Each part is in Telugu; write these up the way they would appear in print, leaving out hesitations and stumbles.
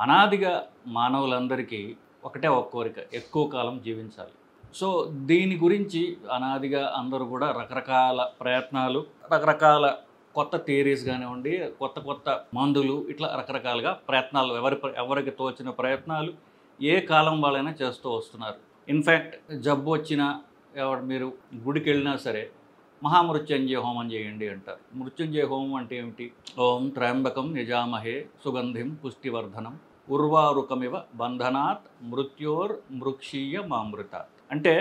అనాదిగా మానవులందరికీ ఒకటే ఒక కోరిక, ఎక్కువ కాలం జీవించాలి. సో దీని గురించి అనాదిగా అందరూ కూడా రకరకాల ప్రయత్నాలు, రకరకాల కొత్త థియరీస్ కానివ్వండి, కొత్త కొత్త మందులు, ఇట్లా రకరకాలుగా ప్రయత్నాలు ఎవరికి తోచిన ప్రయత్నాలు ఏ కాలం వాళ్ళైనా చేస్తూ వస్తున్నారు. ఇన్ఫ్యాక్ట్ జబ్బు వచ్చినా మీరు గుడికి వెళ్ళినా సరే మహామృత్యుంజయ హోమం చేయండి అంటారు. మృత్యుంజయ హోమం అంటే ఏమిటి? ఓం త్రయంబకం యజామహే సుగంధిం పుష్టివర్ధనం ఉర్వారుకమివ బంధనాత్ మృత్యోర్ మృక్షీయ మామృతాత్. అంటే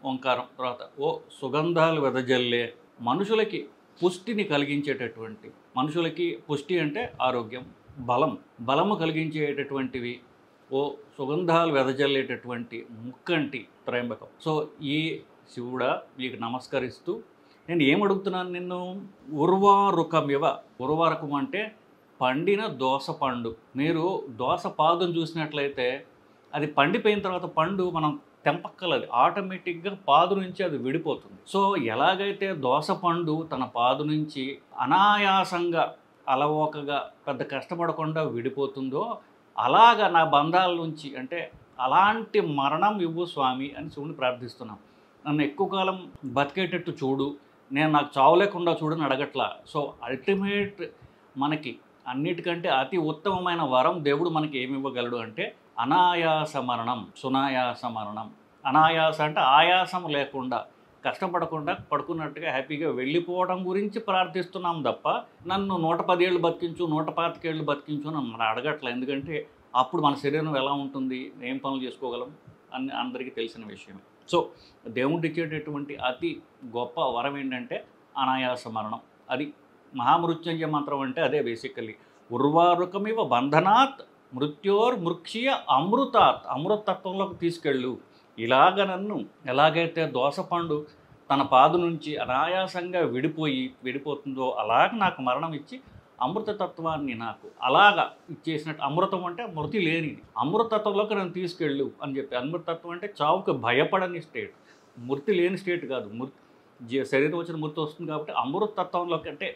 ఓంకారం తర్వాత ఓ సుగంధాలు వెదజల్లే, మనుషులకి పుష్టిని కలిగించేటటువంటి, మనుషులకి పుష్టి అంటే ఆరోగ్యం, బలము కలిగించేటటువంటివి ఓ సుగంధాలు వెదజల్లేటటువంటి ముక్కంటి త్రయంబకం. సో ఈ శివుడా మీకు నమస్కరిస్తూ నేను ఏమడుగుతున్నాను నిన్ను? ఉర్వారుకమివ. ఉర్వారకం అంటే పండిన దోస పండు. మీరు దోస పాదును చూసినట్లయితే అది పండిపోయిన తర్వాత పండు మనం తెంపక్కలది, ఆటోమేటిక్గా పాదు నుంచి అది విడిపోతుంది. సో ఎలాగైతే దోస పండు తన పాదు నుంచి అనాయాసంగా అలవోకగా పెద్ద కష్టపడకుండా విడిపోతుందో, అలాగా నా బంధాల నుంచి, అంటే అలాంటి మరణం ఇవ్వు స్వామి అని శివుని ప్రార్థిస్తున్నాం. నన్ను ఎక్కువ కాలం బతికేటట్టు చూడు, నాకు చావు లేకుండా చూడని అడగట్లా. సో అల్టిమేట్ మనకి అన్నిటికంటే అతి ఉత్తమమైన వరం దేవుడు మనకి ఏమి ఇవ్వగలడు అంటే అనాయాస మరణం, సునాయాస మరణం. అనాయాస అంటే ఆయాసం లేకుండా, కష్టపడకుండా పడుకున్నట్టుగా హ్యాపీగా వెళ్ళిపోవడం గురించి ప్రార్థిస్తున్నాం తప్ప నన్ను 110 ఏళ్ళు బతికించు, 125 ఏళ్ళు బతికించు అని మనం అడగట్లే. ఎందుకంటే అప్పుడు మన శరీరం ఎలా ఉంటుంది, ఏం పనులు చేసుకోగలం అని అందరికీ తెలిసిన విషయమే. సో దేవుడు ఇచ్చేటటువంటి అతి గొప్ప వరం ఏంటంటే అనాయాస మరణం. అది మహామృత్యుంజయ మంత్రం అంటే అదే బేసికల్లీ. ఉర్వారుకమివ బంధనాత్ మృత్యోర్ మృక్షీయ అమృతాత్. అమృతత్వంలోకి తీసుకెళ్ళు. ఇలాగ నన్ను ఎలాగైతే దోసపండు తన పాదు నుంచి అనాయాసంగా విడిపోతుందో అలాగ నాకు మరణం ఇచ్చి అమృతతత్వాన్ని నాకు అలాగా ఇచ్చేసినట్టు. అమృతం అంటే మృతి లేనిది, అమృతత్వంలోకి నన్ను తీసుకెళ్ళు అని చెప్పి. అమృతత్వం అంటే చావుకు భయపడని స్టేట్, మృతి లేని స్టేట్ కాదు. శరీరం వచ్చిన మృతి వస్తుంది కాబట్టి అమృతత్వంలోకి, అంటే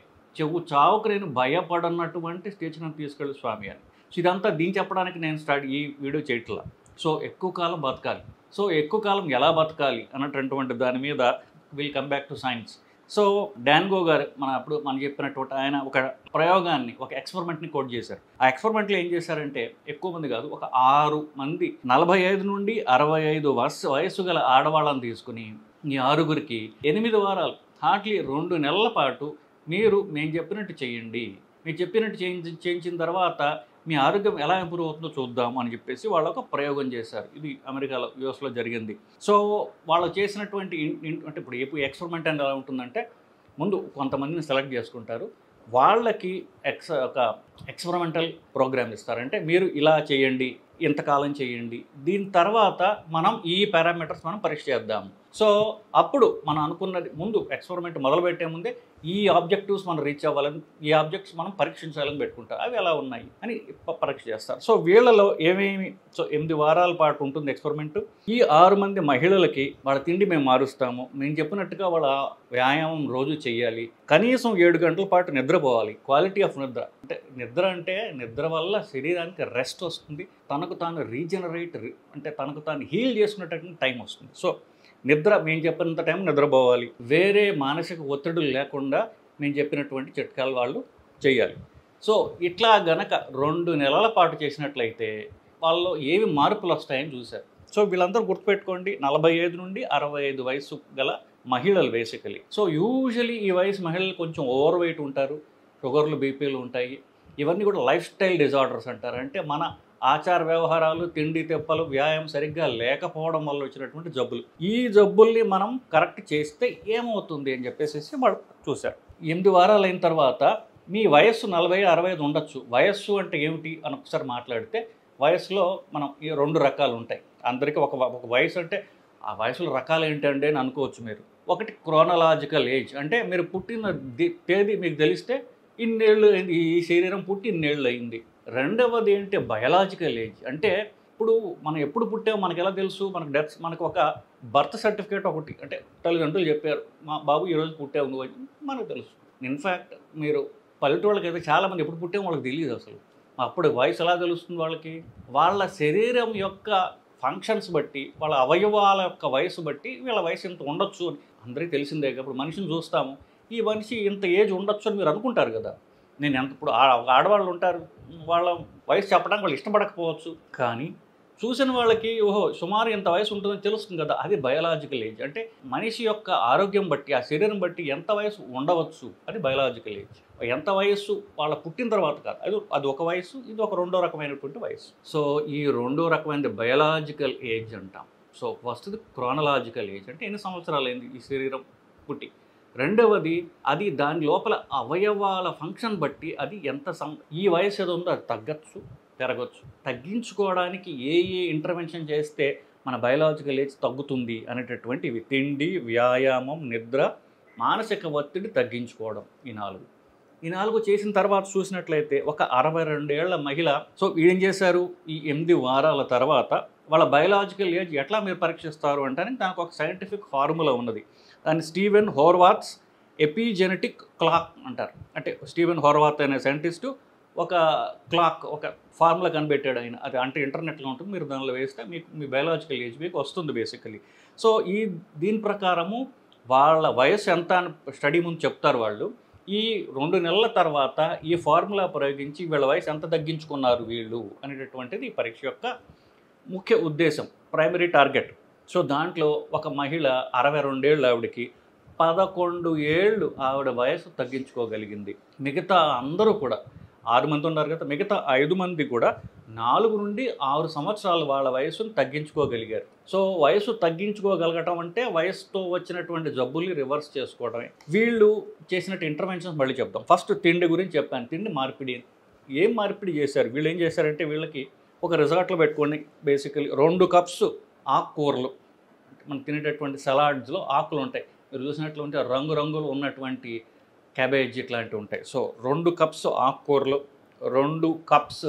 చావుకు నేను భయపడనటువంటి స్టేజ్ నన్ను తీసుకెళ్ళు స్వామి అని. సో ఇదంతా దీన్ని చెప్పడానికి నేను ఈ వీడియో చేయట్లా. సో ఎక్కువ కాలం బతకాలి. సో ఎక్కువ కాలం ఎలా బతకాలి అన్నటువంటి దాని మీద will come back to science. So డాన్గో గారు మనం చెప్పినటువంటి ఆయన ఒక ప్రయోగాన్ని, ఒక ఎక్స్పెరిమెంట్ని కోట్ చేశారు. ఆ ఎక్స్పెరిమెంట్లో ఏం చేశారంటే ఎక్కువ మంది కాదు, ఒక 6 మంది 45 నుండి 65 వయసు గల ఆడవాళ్ళని తీసుకుని ఈ 6గురికి 8 వారాలు హార్డ్లీ 2 నెలల పాటు మేము చెప్పినట్టు చేయండి. మీరు చెప్పినట్టు చేయించిన తర్వాత మీ ఆరోగ్యం ఎలా ఇంప్రూవ్ అవుతుందో చూద్దాం అని చెప్పేసి వాళ్ళు ఒక ప్రయోగం చేశారు. ఇది అమెరికాలో, యూఎస్లో జరిగింది. సో వాళ్ళు చేసినటువంటి అంటే ఇప్పుడు ఎక్స్పెరిమెంట్ అనేది ఎలా ఉంటుందంటే ముందు కొంతమందిని సెలెక్ట్ చేసుకుంటారు. వాళ్ళకి ఒక ఎక్స్పెరిమెంటల్ ప్రోగ్రామ్ ఇస్తారంటే మీరు ఇలా చేయండి, ఇంతకాలం చేయండి, దీని తర్వాత మనం ఈ పారామీటర్స్ మనం పరీక్ష చేద్దాము. సో అప్పుడు మనం అనుకున్నది ముందు ఎక్స్పెరిమెంట్ మొదలుపెట్టే ముందే ఈ ఆబ్జెక్టివ్స్ మనం రీచ్ అవ్వాలని, ఈ ఆబ్జెక్ట్స్ మనం పరీక్షించాలని పెట్టుకుంటారు. అవి ఎలా ఉన్నాయి అని పరీక్ష చేస్తారు. సో వీళ్ళలో సో 8 వారాల పాటు ఉంటుంది ఎక్స్పెరిమెంట్. ఈ 6 మంది మహిళలకి వాళ్ళ తిండి మేము మారుస్తాము, మేము చెప్పినట్టుగా వాళ్ళ వ్యాయామం రోజు చేయాలి, కనీసం 7 గంటల పాటు నిద్రపోవాలి. క్వాలిటీ ఆఫ్ నిద్ర అంటే నిద్ర వల్ల శరీరానికి రెస్ట్ వస్తుంది, తనకు తాను రీజనరేట్, అంటే తనకు తాను హీల్ చేసుకునేటటువంటి టైం వస్తుంది. సో నిద్ర మేము చెప్పినంత టైం నిద్రపోవాలి. వేరే మానసిక ఒత్తిడులు లేకుండా మేము చెప్పినటువంటి చిట్కాలు వాళ్ళు చేయాలి. సో ఇట్లా గనక 2 నెలల పాటు చేసినట్లయితే వాళ్ళలో ఏవి మార్పులు వస్తాయని చూశారు. సో వీళ్ళందరూ గుర్తుపెట్టుకోండి, 45 నుండి 65 వయసు గల మహిళలు బేసికలీ. సో యూజువలీ ఈ వయసు మహిళలు కొంచెం ఓవర్ వెయిట్ ఉంటారు, షుగర్లు, బీపీలు ఉంటాయి. ఇవన్నీ కూడా లైఫ్ స్టైల్ డిజార్డర్స్ అంటారు. అంటే మన ఆచార వ్యవహారాలు, తిండి తెప్పలు, వ్యాయామం సరిగ్గా లేకపోవడం వల్ల వచ్చినటువంటి జబ్బులు. ఈ జబ్బుల్ని మనం కరెక్ట్ చేస్తే ఏమవుతుంది అని చెప్పేసి వాళ్ళు చూశారు. 8 వారాలు అయిన తర్వాత మీ వయస్సు 40-65 ఉండొచ్చు. వయస్సు అంటే ఏమిటి అని ఒకసారి మాట్లాడితే వయసులో మనం ఈ 2 రకాలు ఉంటాయి. అందరికీ ఒక వయసు అంటే ఆ వయసులో రకాలు ఏంటంటే అని అనుకోవచ్చు మీరు. ఒకటి క్రోనలాజికల్ ఏజ్, అంటే మీరు పుట్టిన తేదీ మీకు తెలిస్తే ఇన్నేళ్ళు అయింది, ఈ శరీరం పుట్టి ఇన్నేళ్ళు అయింది. రెండవది ఏంటి బయలాజికల్ ఏజ్, అంటే ఇప్పుడు మనం ఎప్పుడు పుట్టామో మనకు ఎలా తెలుసు? మనకు ఒక బర్త్ సర్టిఫికేట్ ఒకటి, అంటే తల్లిదండ్రులు చెప్పారు మా బాబు ఈరోజు పుట్టావు నువ్వు అని మనకు తెలుసు. ఇన్ఫ్యాక్ట్ మీరు పల్లెటూళ్ళకి అయితే చాలామంది ఎప్పుడు పుట్టామో వాళ్ళకి తెలియదు అసలు. అప్పుడు వయసు ఎలా తెలుస్తుంది వాళ్ళకి? వాళ్ళ శరీరం యొక్క ఫంక్షన్స్ బట్టి, వాళ్ళ అవయవాల యొక్క వయసు బట్టి వీళ్ళ వయసు ఇంత ఉండొచ్చు అని అందరికీ తెలిసిందే. ఇప్పుడు మనిషిని చూస్తాము, ఈ మనిషి ఇంత ఏజ్ ఉండొచ్చు అని మీరు అనుకుంటారు కదా. నేను ఎంత ఇప్పుడు ఆడవాళ్ళు ఉంటారు, వాళ్ళ వయసు చెప్పడానికి వాళ్ళు ఇష్టపడకపోవచ్చు, కానీ చూసిన వాళ్ళకి ఓహో సుమారు ఇంత వయసు ఉంటుందని తెలుస్తుంది కదా. అది బయలాజికల్ ఏజ్. అంటే మనిషి యొక్క ఆరోగ్యం బట్టి, ఆ శరీరం బట్టి ఎంత వయసు ఉండవచ్చు అది బయలాజికల్ ఏజ్. ఎంత వయస్సు వాళ్ళ పుట్టిన తర్వాత కాదు, అది ఒక వయసు, ఇది ఒక రెండో రకమైనటువంటి వయసు. సో ఈ రెండో రకమైన బయలాజికల్ ఏజ్ అంటాం. సో ఫస్ట్ది క్రోనలాజికల్ ఏజ్, అంటే ఎన్ని సంవత్సరాలు అయింది ఈ శరీరం పుట్టి. రెండవది అది దాని లోపల అవయవాల ఫంక్షన్ బట్టి అది ఎంత ఈ వయసు ఏదో ఉందో అది తగ్గచ్చు, పెరగచ్చు. తగ్గించుకోవడానికి ఏ ఇంటర్వెన్షన్ చేస్తే మన బయలాజికల్ ఏజ్ తగ్గుతుంది అనేటటువంటివి తిండి, వ్యాయామం, నిద్ర, మానసిక ఒత్తిడి తగ్గించుకోవడం. ఈ నాలుగు చేసిన తర్వాత చూసినట్లయితే ఒక 62 ఏళ్ల మహిళ, సో ఏం చేశారు, ఈ 8 వారాల తర్వాత వాళ్ళ బయలాజికల్ ఏజ్ ఎట్లా మీరు పరీక్షిస్తారు అంటే దానికి ఒక సైంటిఫిక్ ఫార్ములా ఉన్నది. దాన్ని స్టీవెన్ హోర్వాత్స్ ఎపిజెనెటిక్ క్లాక్ అంటారు. అంటే స్టీవెన్ హోర్వాత్ అనే సైంటిస్టు ఒక క్లాక్, ఒక ఫార్ములా కనిపెట్టాడు ఆయన. అది అంటే ఇంటర్నెట్లో ఉంటుంది, మీరు దానిలో వేస్తే మీకు మీ బయలాజికల్ ఏజ్ మీకు వస్తుంది బేసికలీ. సో దీని ప్రకారము వాళ్ళ వయసు ఎంత అని స్టడీ ముందు చెప్తారు వాళ్ళు. ఈ 2 నెలల తర్వాత ఈ ఫార్ములా ప్రయోగించి వీళ్ళ వయసు ఎంత తగ్గించుకున్నారు వీళ్ళు అనేటటువంటిది ఈ పరీక్ష యొక్క ముఖ్య ఉద్దేశం, ప్రైమరీ టార్గెట్. సో దాంట్లో ఒక మహిళ 62 ఏళ్ళు, ఆవిడకి 11 ఏళ్ళు ఆవిడ వయసు తగ్గించుకోగలిగింది. మిగతా అందరూ కూడా 6 మంది ఉన్నారు కదా, మిగతా 5 మంది కూడా 4 నుండి 6 సంవత్సరాలు వాళ్ళ వయసును తగ్గించుకోగలిగారు. సో వయసు తగ్గించుకోగలగటం అంటే వయసుతో వచ్చినటువంటి జబ్బుల్ని రివర్స్ చేసుకోవడమే. వీళ్ళు చేసినట్టు ఇంటర్వెన్షన్స్ మళ్ళీ చెప్తాం. ఫస్ట్ తిండి గురించి చెప్పాను. తిండి మార్పిడి. ఏం మార్పిడి చేశారు వీళ్ళు? ఏం చేశారంటే వీళ్ళకి ఒక రిసార్ట్లో పెట్టుకొని బేసికలీ 2 కప్స్ ఆకుకూరలు, మనం తినేటటువంటి సలాడ్స్లో ఆకులు ఉంటాయి, మీరు చూసినట్లుంటే రంగురంగులు ఉన్నటువంటి క్యాబేజ్ ఇట్లాంటివి ఉంటాయి. సో 2 కప్స్ ఆకుకూరలు, 2 కప్స్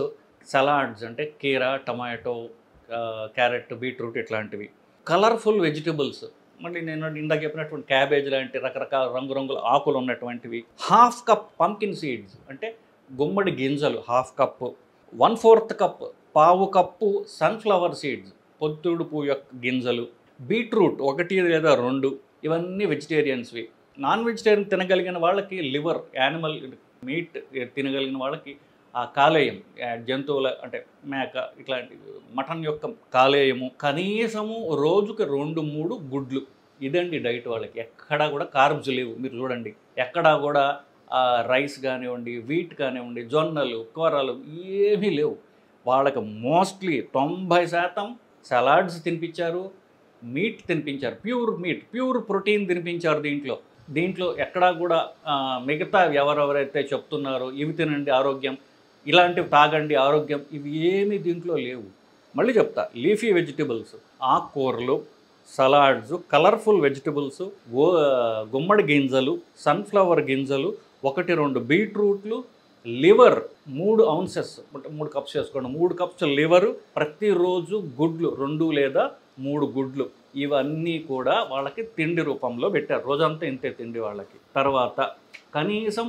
సలాడ్స్ అంటే కీరా, టమాటో, క్యారెట్, బీట్రూట్ ఇట్లాంటివి. కలర్ఫుల్ వెజిటబుల్స్, మళ్ళీ నేను ఇందాక చెప్పినటువంటి క్యాబేజ్ లాంటి రకరకాల రంగురంగుల ఆకులు ఉన్నటువంటివి. 1/2 కప్ పంకిన్ సీడ్స్ అంటే గుమ్మడి గింజలు 1/2 cup. 1/4 cup, 1/4 cup sunflower seeds పొద్దుడు పువ్వు యొక్క గింజలు. బీట్రూట్ 1 లేదా 2. ఇవన్నీ వెజిటేరియన్స్వి. నాన్ వెజిటేరియన్ తినగలిగిన వాళ్ళకి లివర్, యానిమల్ మీట్ తినగలిగిన వాళ్ళకి ఆ కాలేయం, జంతువుల అంటే మేక ఇట్లాంటి మటన్ యొక్క కాలేయము, కనీసము రోజుకి 2-3 గుడ్లు. ఇదండి డైట్ వాళ్ళకి. ఎక్కడా కూడా కార్బ్స్ లేవు. మీరు చూడండి, ఎక్కడా కూడా రైస్ కానివ్వండి, వీట్ కానివ్వండి, జొన్నలు, కూరలు ఏమీ లేవు వాళ్ళకి. మోస్ట్లీ 90% సలాడ్స్ తినిపించారు, మీట్ తినిపించారు, ప్యూర్ మీట్, ప్యూర్ ప్రోటీన్ తినిపించారు. దీంట్లో ఎక్కడా కూడా మిగతా ఎవరెవరైతే చెప్తున్నారో ఇవి తినండి ఆరోగ్యం, ఇలాంటివి తాగండి ఆరోగ్యం, ఇవి ఏమీ దీంట్లో లేవు. మళ్ళీ చెప్తా, లీఫీ వెజిటబుల్స్, ఆకుకూరలు, సలాడ్స్, కలర్ఫుల్ వెజిటబుల్స్, గుమ్మడి గింజలు, సన్ఫ్లవర్ గింజలు, 1-2 బీట్రూట్లు, లివర్ 3 ounces, 3 కప్స్ చేసుకోండి. 3 కప్స్ లివరు, ప్రతిరోజు గుడ్లు 2 లేదా 3 గుడ్లు. ఇవన్నీ కూడా వాళ్ళకి తిండి రూపంలో పెట్టారు. రోజంతా ఇంతే తిండి వాళ్ళకి. తర్వాత కనీసం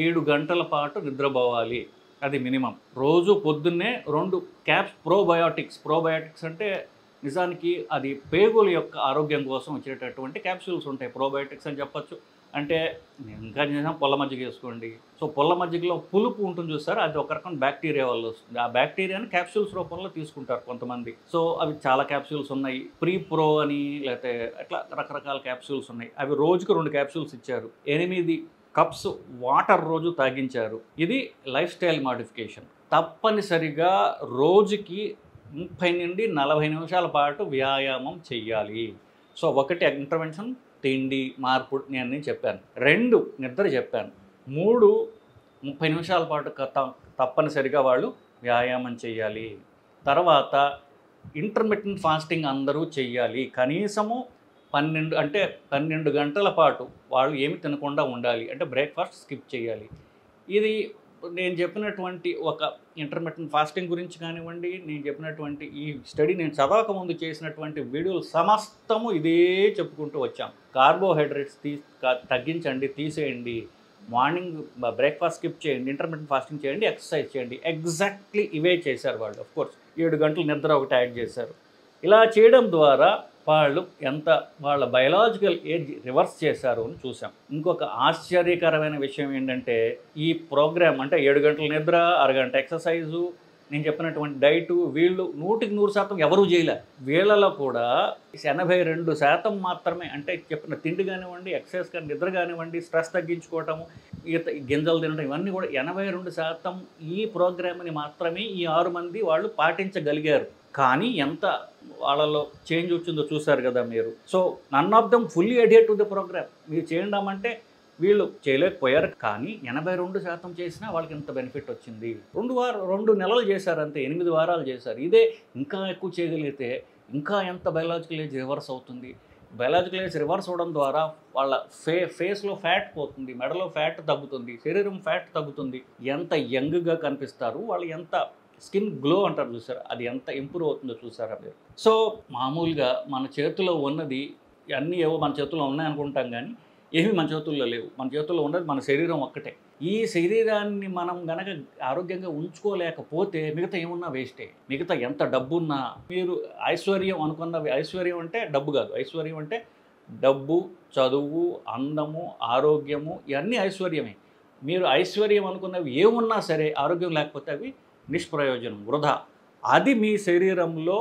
7 గంటల పాటు నిద్రపోవాలి, అది మినిమం. రోజు పొద్దున్నే 2 క్యాప్స్ ప్రోబయోటిక్స్ అంటే నిజానికి అది పేగుల యొక్క ఆరోగ్యం కోసం వచ్చేటటువంటి క్యాప్సూల్స్ ఉంటాయి. ప్రోబయోటిక్స్ అని చెప్పచ్చు. అంటే ఇంకా నిజం పొల్ల మజ్జిగ వేసుకోండి. సో పొల్ల మజ్జిగలో పులుపు ఉంటుంది చూస్తారు, అది ఒక రకం బ్యాక్టీరియా వల్ల వస్తుంది. ఆ బ్యాక్టీరియాని క్యాప్సూల్స్ రూపంలో తీసుకుంటారు కొంతమంది. సో అవి చాలా క్యాప్సూల్స్ ఉన్నాయి. ప్రీ-ప్రో అని లేకపోతే అట్లా రకరకాల క్యాప్సూల్స్ ఉన్నాయి. అవి రోజుకు 2 క్యాప్సూల్స్ ఇచ్చారు. 8 కప్స్ వాటర్ రోజు తాగించారు. ఇది లైఫ్ స్టైల్ మాడిఫికేషన్. తప్పనిసరిగా రోజుకి 30 నుండి 40 నిమిషాల పాటు వ్యాయామం చెయ్యాలి. సో 1 ఇంటర్వెన్షన్, తిండి మార్పు నేను చెప్పాను. 2 నిద్ర చెప్పాను. 3 30 నిమిషాల పాటు తప్పనిసరిగా వాళ్ళు వ్యాయామం చేయాలి. తర్వాత ఇంటర్మిటెంట్ ఫాస్టింగ్ అందరూ చెయ్యాలి. కనీసము 12 గంటల పాటు వాళ్ళు ఏమి తినకుండా ఉండాలి. అంటే బ్రేక్ఫాస్ట్ స్కిప్ చేయాలి. ఇది నేను చెప్పినటువంటి ఒక ఇంటర్మిటెంట్ ఫాస్టింగ్ గురించి కానివ్వండి, నేను చెప్పినటువంటి ఈ స్టడీ నేను చదవక ముందు చేసినటువంటి వీడియోలు సమస్తము ఇదే చెప్పుకుంటూ వచ్చాం. కార్బోహైడ్రేట్స్ తగ్గించండి, తీసేయండి. మార్నింగ్ బ్రేక్ఫాస్ట్ స్కిప్ చేయండి, ఇంటర్మీడియట్ ఫాస్టింగ్ చేయండి, ఎక్సర్సైజ్ చేయండి. ఎగ్జాక్ట్లీ ఇవే చేశారు వాళ్ళు. కోర్స్ 7 గంటలు నిద్ర ఒకటి యాడ్ చేశారు. ఇలా చేయడం ద్వారా వాళ్ళు ఎంత వాళ్ళ బయలాజికల్ ఏజ్ రివర్స్ చేశారు అని చూసాం. ఇంకొక ఆశ్చర్యకరమైన విషయం ఏంటంటే ఈ ప్రోగ్రామ్ అంటే 7 గంటల నిద్ర, అరగంట ఎక్సర్సైజు, నేను చెప్పినటువంటి డైటు వీళ్ళు 100% ఎవరూ చేయలే. వీళ్ళలో కూడా 82% మాత్రమే, అంటే చెప్పిన తిండి కానివ్వండి, ఎక్సర్సైజ్ కానీ, నిద్ర కానివ్వండి, స్ట్రెస్ తగ్గించుకోవటము, గింజలు తినడం, ఇవన్నీ కూడా 82% ఈ ప్రోగ్రామ్ని మాత్రమే ఈ 6 మంది వాళ్ళు పాటించగలిగారు. కానీ ఎంత వాళ్ళలో చేంజ్ వచ్చిందో చూశారు కదా మీరు. So none of them fully adhere to the program. మీరు చేయడమంటే వీళ్ళు చేయలేకపోయారు, కానీ 82% చేసినా వాళ్ళకి ఎంత బెనిఫిట్ వచ్చింది. 2 నెలలు చేశారు అంతే, 8 వారాలు చేశారు. ఇదే ఇంకా ఎక్కువ చేయగలిగితే ఇంకా ఎంత బయలాజికల్ ఏజ్ రివర్స్ అవుతుంది. బయలాజికల్ ఏజ్ రివర్స్ అవ్వడం ద్వారా వాళ్ళ ఫేస్లో ఫ్యాట్ పోతుంది, మెడలో ఫ్యాట్ తగ్గుతుంది, శరీరం ఫ్యాట్ తగ్గుతుంది, ఎంత యంగ్గా కనిపిస్తారు, వాళ్ళు ఎంత స్కిన్ గ్లో అంటారు చూసారు, అది ఎంత ఇంప్రూవ్ అవుతుందో చూసారా మీరు. సో మామూలుగా మన చేతిలో ఉన్నది అన్నీ ఏవో మన చేతుల్లో ఉన్నాయనుకుంటాం, కానీ ఏమీ మన చేతుల్లో లేవు. మన చేతుల్లో ఉన్నది మన శరీరం ఒక్కటే. ఈ శరీరాన్ని మనం గనక ఆరోగ్యంగా ఉంచుకోలేకపోతే మిగతా ఏమున్నా వేస్టే. మిగతా ఎంత డబ్బున్నా, మీరు ఐశ్వర్యం అనుకున్న, ఐశ్వర్యం అంటే డబ్బు కాదు, ఐశ్వర్యం అంటే డబ్బు, చదువు, అందము, ఆరోగ్యము, ఇవన్నీ ఐశ్వర్యమే. మీరు ఐశ్వర్యం అనుకున్నవి ఏమున్నా సరే ఆరోగ్యం లేకపోతే అవి నిష్ప్రయోజనం, వృధా. అది మీ శరీరంలో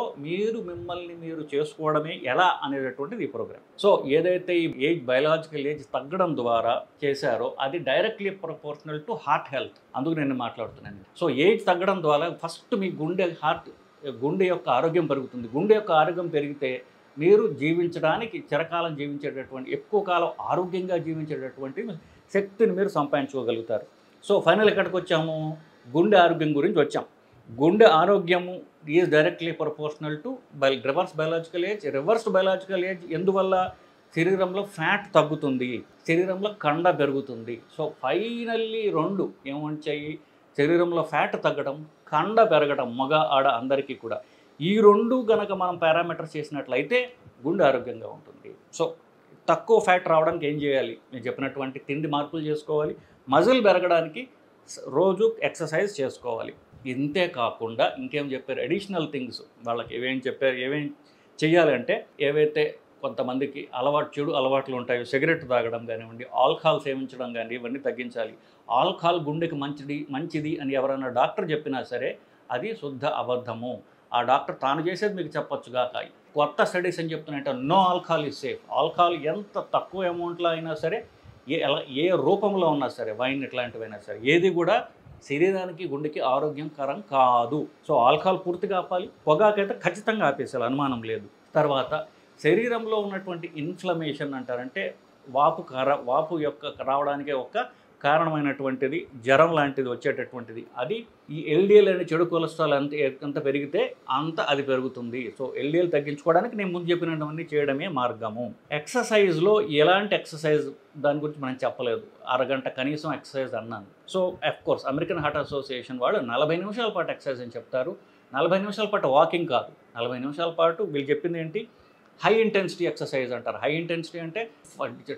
మిమ్మల్ని మీరు చేసుకోవడమే ఎలా అనేటటువంటిది ఈ ప్రోగ్రామ్. సో ఏదైతే ఈ ఏజ్ బయలాజికల్ ఏజ్ తగ్గడం ద్వారా చేశారో అది directly proportional to heart health. అందుకు నేను మాట్లాడుతున్నాను. సో ఏజ్ తగ్గడం ద్వారా ఫస్ట్ మీ గుండె యొక్క ఆరోగ్యం పెరుగుతుంది. గుండె యొక్క ఆరోగ్యం పెరిగితే మీరు జీవించడానికి, చిరకాలం జీవించేటటువంటి, ఎక్కువ కాలం ఆరోగ్యంగా జీవించేటటువంటి శక్తిని మీరు సంపాదించుకోగలుగుతారు. సో ఫైనల్ ఎక్కడికి వచ్చాము? గుండె ఆరోగ్యం గురించి వచ్చాం. గుండె ఆరోగ్యము is directly proportional to reverse biological age. Reversed biological age ఎందువల్ల? శరీరంలో ఫ్యాట్ తగ్గుతుంది, శరీరంలో కండ పెరుగుతుంది. So finally 2 ఏమొచ్చాయి? శరీరంలో ఫ్యాట్ తగ్గడం, కండ పెరగడం, మగ ఆడ అందరికీ కూడా. ఈ 2 కనుక మనం పారామీటర్స్ చేసినట్లయితే గుండె ఆరోగ్యంగా ఉంటుంది. సో తక్కువ ఫ్యాట్ రావడానికి ఏం చేయాలి? నేను చెప్పినటువంటి తిండి మార్పులు చేసుకోవాలి. మజిల్ పెరగడానికి రోజు ఎక్సర్సైజ్ చేసుకోవాలి. ఇంతే కాకుండా ఇంకేం చెప్పారు? అడిషనల్ థింగ్స్ వాళ్ళకి ఏమేం చెప్పారు, ఏమేం చేయాలంటే, ఏవైతే కొంతమందికి చెడు అలవాట్లు ఉంటాయో, సిగరెట్ తాగడం కానివ్వండి, ఆల్కహాల్ సేవించడం కానీ, ఇవన్నీ తగ్గించాలి. ఆల్కహాల్ గుండెకి మంచిది అని ఎవరైనా డాక్టర్ చెప్పినా సరే అది శుద్ధ అబద్ధము. ఆ డాక్టర్ తాను చేసేది మీకు చెప్పొచ్చుగా. కొత్త స్టడీస్ అని చెప్తున్నాయంటే no alcohol is safe. Alcohol ఎంత తక్కువ అమౌంట్లో అయినా సరే, ఏ రూపంలో ఉన్నా సరే, వైన్ ఇట్లాంటివైనా సరే, ఏది కూడా శరీరానికి, గుండెకి ఆరోగ్యకరం కాదు. సో ఆల్కహాల్ పూర్తిగా ఆపాలి. పొగాకైతే ఖచ్చితంగా ఆపేసాలి, అనుమానం లేదు. తర్వాత శరీరంలో ఉన్నటువంటి ఇన్ఫ్లమేషన్ అంటారంటే వాపు యొక్క రావడానికే ఒక కారణమైనటువంటిది జ్వరం లాంటిది వచ్చేటటువంటిది. అది ఈ ఎల్డిఎల్ అనే చెడు కొలెస్ట్రాల్ ఎంత పెరిగితే అంత అది పెరుగుతుంది. సో ఎల్డిఎల్ తగ్గించుకోవడానికి నేను ముందు చెప్పినవన్నీ చేయడమే మార్గము. ఎక్సర్సైజ్లో ఎలాంటి ఎక్సర్సైజ్ దాని గురించి మనం చెప్పలేదు. అరగంట కనీసం ఎక్సర్సైజ్ అన్నాను. So of course American heart association వాళ్ళు 40 నిమిషాల పాటు ఎక్సర్సైజ్ అని చెప్తారు. 40 నిమిషాల పాటు వాకింగ్ కాదు, 40 నిమిషాల పాటు వీళ్ళు చెప్పింది ఏంటి? హై ఇంటెన్సిటీ ఎక్సర్సైజ్ అంటారు. హై ఇంటెన్సిటీ అంటే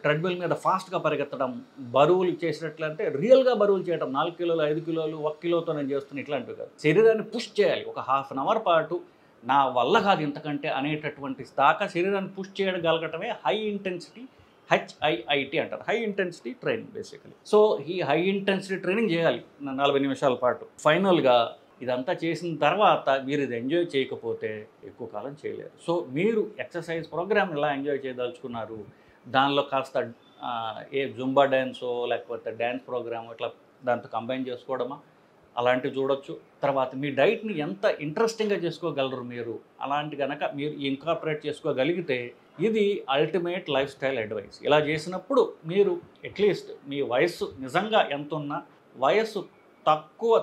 ట్రెడ్మిల్ మీద ఫాస్ట్గా పరిగెత్తడం, బరువులు చేసినట్లంటే రియల్గా బరువులు చేయడం, 4 కిలోలు, 5 కిలోలు, 1 కిలోతో నేను చేస్తున్నా, ఇట్లాంటివి కాదు. శరీరాన్ని పుష్ చేయాలి. ఒక ½ అవర్ పాటు నా వల్ల కాదు ఇంతకంటే అనేటటువంటి దాకా శరీరాన్ని పుష్ చేయగలగటమే హై ఇంటెన్సిటీ, HIIT అంటారు. High intensity training basically. So ఈ హై ఇంటెన్సిటీ ట్రైనింగ్ చేయాలి 40 నిమిషాల పాటు. ఫైనల్గా ఇదంతా చేసిన తర్వాత మీరు ఇది ఎంజాయ్ చేయకపోతే ఎక్కువ కాలం చేయలేరు. సో మీరు ఎక్సర్సైజ్ ప్రోగ్రామ్ ఎలా ఎంజాయ్ చేయదలుచుకున్నారు? దానిలో కాస్త జుంబా డ్యాన్సో లేకపోతే డ్యాన్స్ ప్రోగ్రామ్ ఇట్లా దాంతో కంబైన్ చేసుకోవడమా, అలాంటివి చూడొచ్చు. తర్వాత మీ డైట్ని ఎంత ఇంట్రెస్టింగ్గా చేసుకోగలరు మీరు, అలాంటి కనుక మీరు ఇన్కార్పొరేట్ చేసుకోగలిగితే ఇది అల్టిమేట్ లైఫ్ స్టైల్ అడ్వైస్. ఇలా చేసినప్పుడు మీరు అట్లీస్ట్ మీ వయస్సు నిజంగా ఎంత ఉన్నా వయస్సు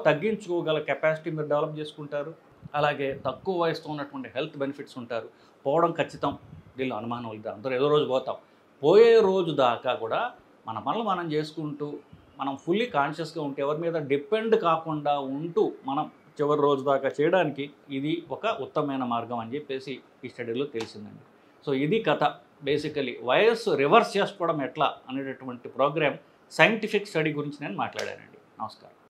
తగ్గించుకోగల కెపాసిటీ మీరు డెవలప్ చేసుకుంటారు. అలాగే తక్కువ వయసుతో ఉన్నటువంటి హెల్త్ బెనిఫిట్స్ ఉంటారు. పోవడం ఖచ్చితం, దీనిలో అనుమానం లేదు. అందరూ ఏదో రోజు పోతాం. పోయే రోజు దాకా కూడా మన పనులు మనం చేసుకుంటూ మనం ఫుల్లీ కాన్షియస్గా ఉంటే, ఎవరి మీద డిపెండ్ కాకుండా ఉంటూ మనం చివరి రోజు దాకా చేయడానికి ఇది ఒక ఉత్తమమైన మార్గం అని చెప్పేసి ఈ స్టడీలో తెలిసిందండి. సో ఇది కథ. బేసికలీ వయస్సు రివర్స్ చేసుకోవడం ఎట్లా అనేటటువంటి ప్రోగ్రామ్ సైంటిఫిక్ స్టడీ గురించి నేను మాట్లాడానండి. నమస్కారం.